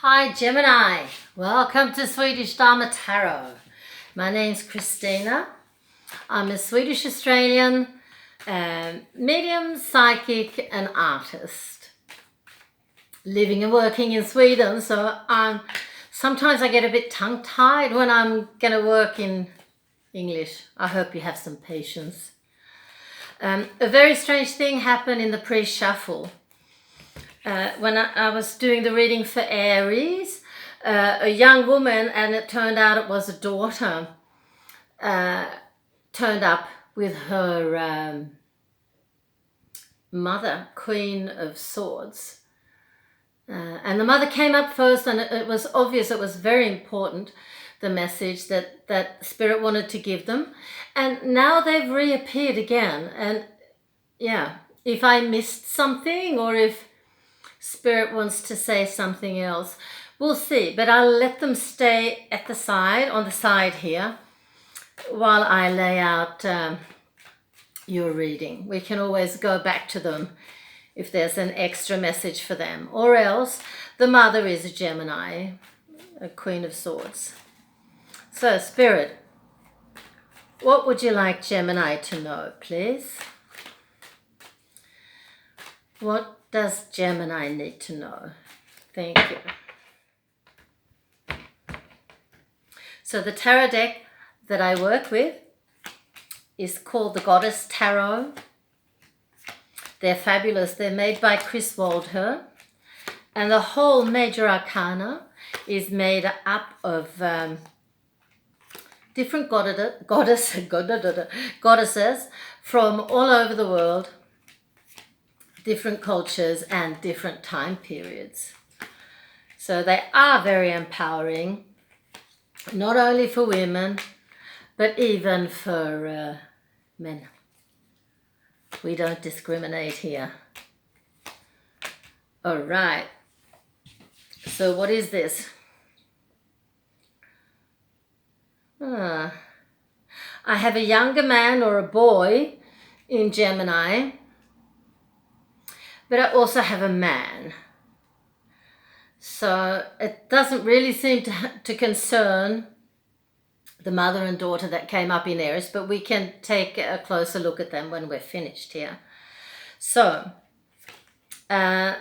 Hi Gemini, welcome to Swedish Dharma Tarot. My name's Christina. I'm a Swedish Australian medium, psychic and artist. Living and working in Sweden, so sometimes I get a bit tongue-tied when I'm going to work in English. I hope you have some patience. A very strange thing happened in the pre-shuffle. When I was doing the reading for Aries, a young woman, and it turned out it was a daughter, turned up with her mother, Queen of Swords. And the mother came up first, and it was obvious, it was very important, the message that Spirit wanted to give them. And now they've reappeared again. And yeah, if I missed something or if Spirit wants to say something else, we'll see. But I'll let them stay at the side, on the side here, while I lay out your reading. We can always go back to them if there's an extra message for them. Or else, the mother is a Gemini, a Queen of Swords. So, Spirit, what would you like Gemini to know, please? What does Gemini need to know? Thank you. So the tarot deck that I work with is called the Goddess Tarot. They're fabulous. They're made by Chris Waldher. And the whole major arcana is made up of different goddesses from all over the world, different cultures and different time periods. So they are very empowering, not only for women, but even for men. We don't discriminate here. All right. So what is this? I have a younger man or a boy in Gemini, but I also have a man. So it doesn't really seem to concern the mother and daughter that came up in Aries, but we can take a closer look at them when we're finished here. So there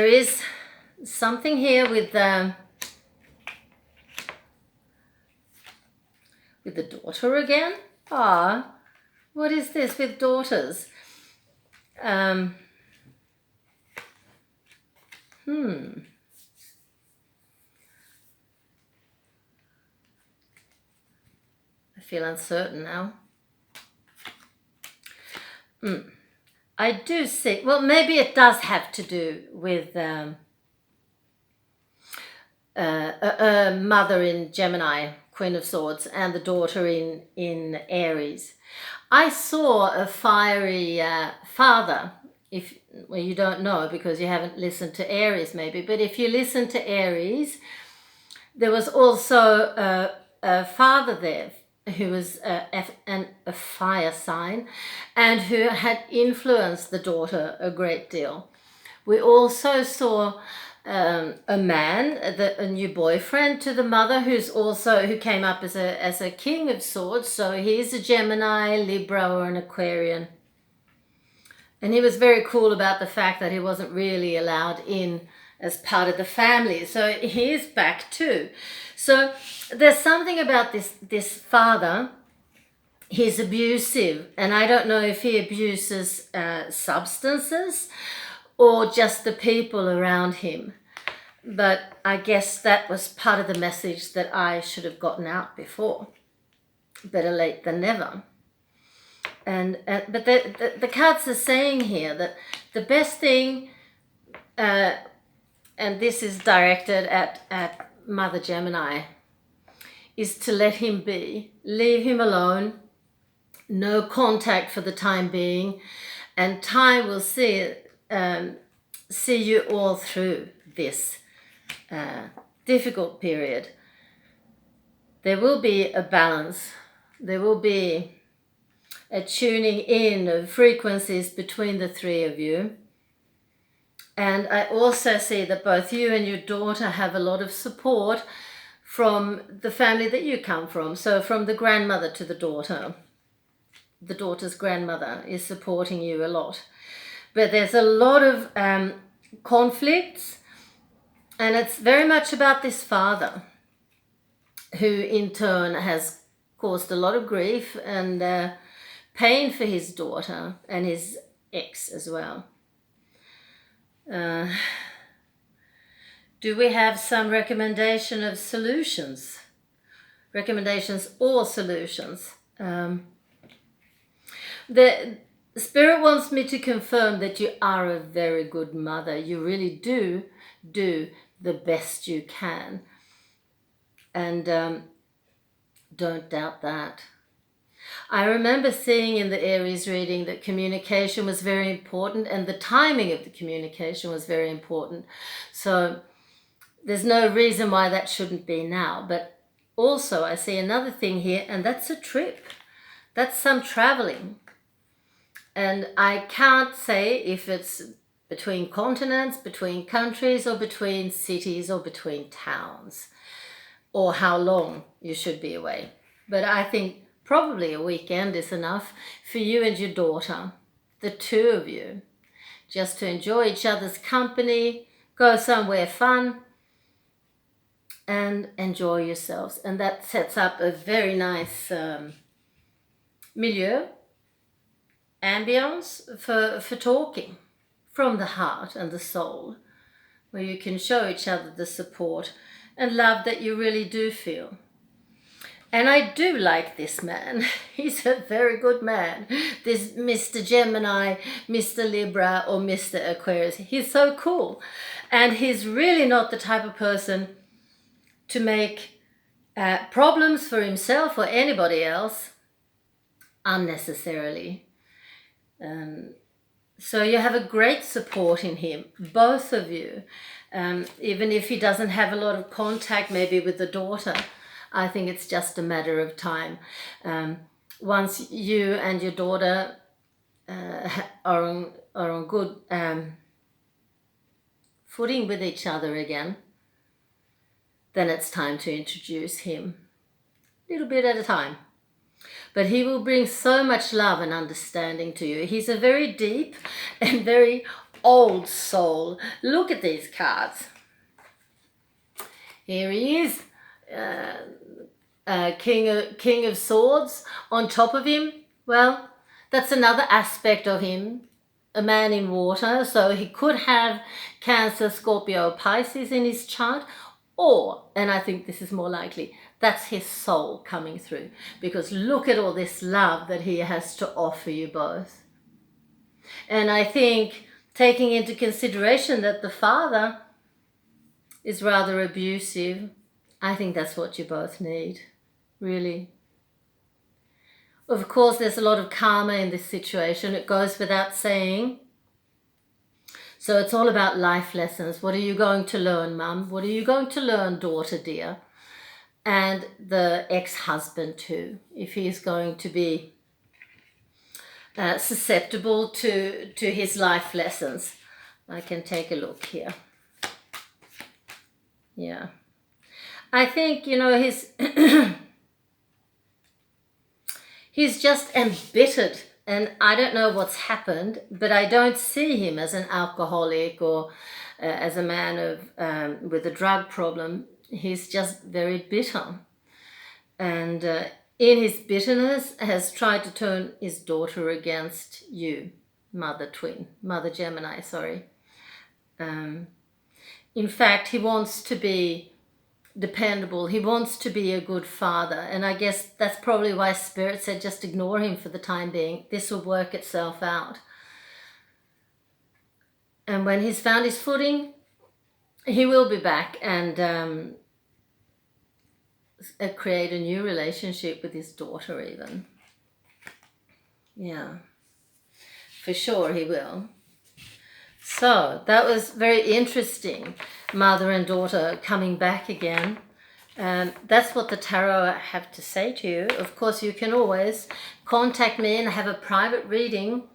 is something here with the daughter again. What is this with daughters? I feel uncertain now. I do see, well, maybe it does have to do with a mother in Gemini, Queen of Swords, and the daughter in Aries. I saw a fiery father. Well, you don't know because you haven't listened to Aries maybe, but if you listen to Aries, there was also a father there who was a fire sign and who had influenced the daughter a great deal. We also saw a man, a new boyfriend to the mother, who came up as a King of Swords. So he's a Gemini, Libra, or an Aquarian. And he was very cool about the fact that he wasn't really allowed in as part of the family. So he's back too. So there's something about this father. He's abusive, and I don't know if he abuses substances or just the people around him. But I guess that was part of the message that I should have gotten out before. Better late than never. But the cards are saying here that the best thing, and this is directed at Mother Gemini, is to let him be. Leave him alone. No contact for the time being. And time will see you all through this difficult period. There will be a balance. There will be a tuning in of frequencies between the three of you. And I also see that both you and your daughter have a lot of support from the family that you come from. So from the grandmother to the daughter's grandmother is supporting you a lot. But there's a lot of conflicts, and it's very much about this father, who in turn has caused a lot of grief and pain for his daughter and his ex as well. Do we have some recommendation of solutions? Recommendations or solutions? The Spirit wants me to confirm that you are a very good mother. You really do the best you can. And don't doubt that. I remember seeing in the Aries reading that communication was very important, and the timing of the communication was very important. So there's no reason why that shouldn't be now. But also I see another thing here, and that's a trip. That's some traveling. And I can't say if it's between continents, between countries, or between cities, or between towns, or how long you should be away. But I think probably a weekend is enough for you and your daughter, the two of you, just to enjoy each other's company, go somewhere fun, and enjoy yourselves. And that sets up a very nice milieu, ambience for talking from the heart and the soul, where you can show each other the support and love that you really do feel. And I do like this man. He's a very good man. This Mr. Gemini, Mr. Libra, or Mr. Aquarius. He's so cool. And he's really not the type of person to make problems for himself or anybody else unnecessarily. So you have a great support in him, both of you. Even if he doesn't have a lot of contact maybe with the daughter, I think it's just a matter of time. Once you and your daughter are on good footing with each other again, then it's time to introduce him, a little bit at a time. But he will bring so much love and understanding to you. He's a very deep and very old soul. Look at these cards. Here he is. King of Swords on top of him. Well, that's another aspect of him, a man in water. So he could have Cancer, Scorpio, Pisces in his chart, or, and I think this is more likely, that's his soul coming through, because look at all this love that he has to offer you both. And I think, taking into consideration that the father is rather abusive, I think that's what you both need, really. Of course, there's a lot of karma in this situation. It goes without saying. So it's all about life lessons. What are you going to learn, Mum? What are you going to learn, daughter dear? And the ex-husband too, if he's going to be susceptible to his life lessons. I can take a look here. Yeah. I think, you know, he's just embittered, and I don't know what's happened, but I don't see him as an alcoholic or as a man of with a drug problem. He's just very bitter, and in his bitterness has tried to turn his daughter against you, Mother Gemini, sorry. In fact, he wants to be dependable. He wants to be a good father. And I guess that's probably why Spirit said just ignore him for the time being. This will work itself out. And when he's found his footing, he will be back and create a new relationship with his daughter even. Yeah, for sure he will. So that was very interesting, mother and daughter coming back again. That's what the tarot have to say to you. Of course, you can always contact me and have a private reading,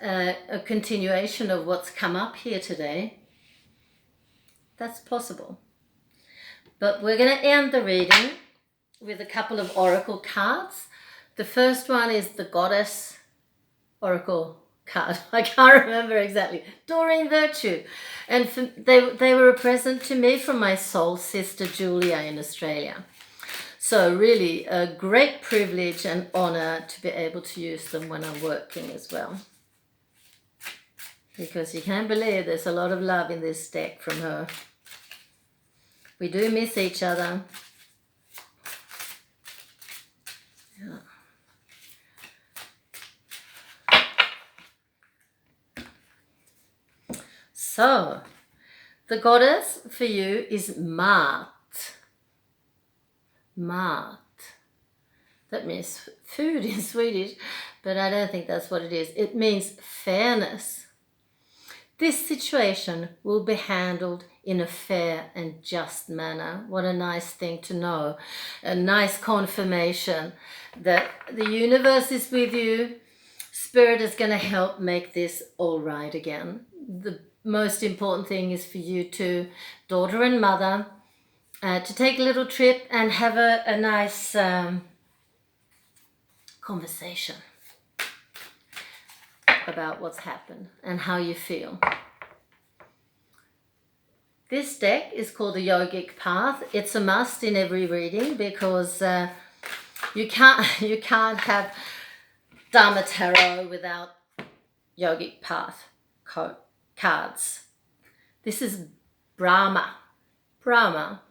a continuation of what's come up here today. That's possible. But we're going to end the reading with a couple of oracle cards. The first one is the Goddess Oracle card. I can't remember exactly. Doreen Virtue. And they were a present to me from my soul sister Julia in Australia. So really a great privilege and honor to be able to use them when I'm working as well. Because you can't believe there's a lot of love in this deck from her. We do miss each other. Yeah. So, the goddess for you is Mart. Mart. That means food in Swedish, but I don't think that's what it is. It means fairness. This situation will be handled in a fair and just manner. What a nice thing to know. A nice confirmation that the universe is with you. Spirit is going to help make this all right again. The most important thing is for you two, daughter and mother, to take a little trip and have a nice conversation about what's happened and how you feel. This deck is called the Yogic Path. It's a must in every reading because you can't have Dharma Tarot without Yogic Path cards. This is Brahma. Brahma.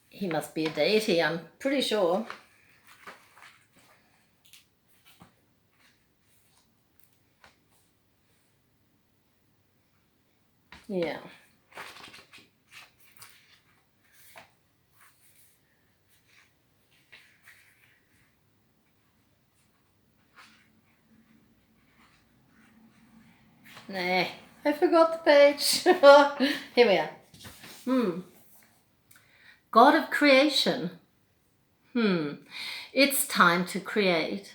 He must be a deity, I'm pretty sure. Yeah. Nah, I forgot the page. Here we are. God of creation. It's time to create.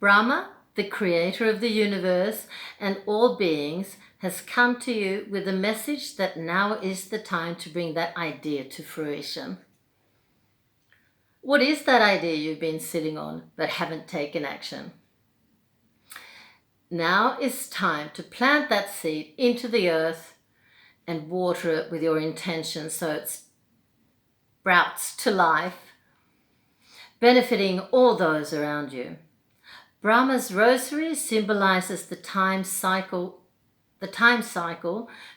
Brahma, the creator of the universe and all beings, has come to you with a message that now is the time to bring that idea to fruition. What is that idea you've been sitting on but haven't taken action? Now is time to plant that seed into the earth and water it with your intention so it sprouts to life, benefiting all those around you. Brahma's rosary symbolizes the time cycle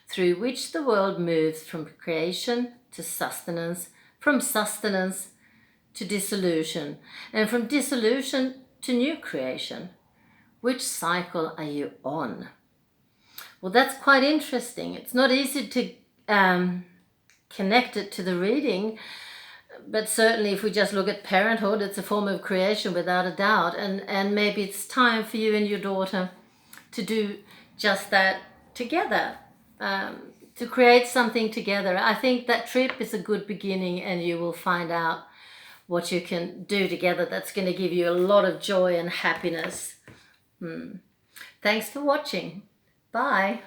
through which the world moves from creation to sustenance, from sustenance to dissolution, and from dissolution to new creation. Which cycle are you on? Well, that's quite interesting. It's not easy to connect it to the reading, but certainly if we just look at parenthood, it's a form of creation without a doubt. And maybe it's time for you and your daughter to do just that together, to create something together. I think that trip is a good beginning and you will find out what you can do together that's going to give you a lot of joy and happiness. Thanks for watching. Bye.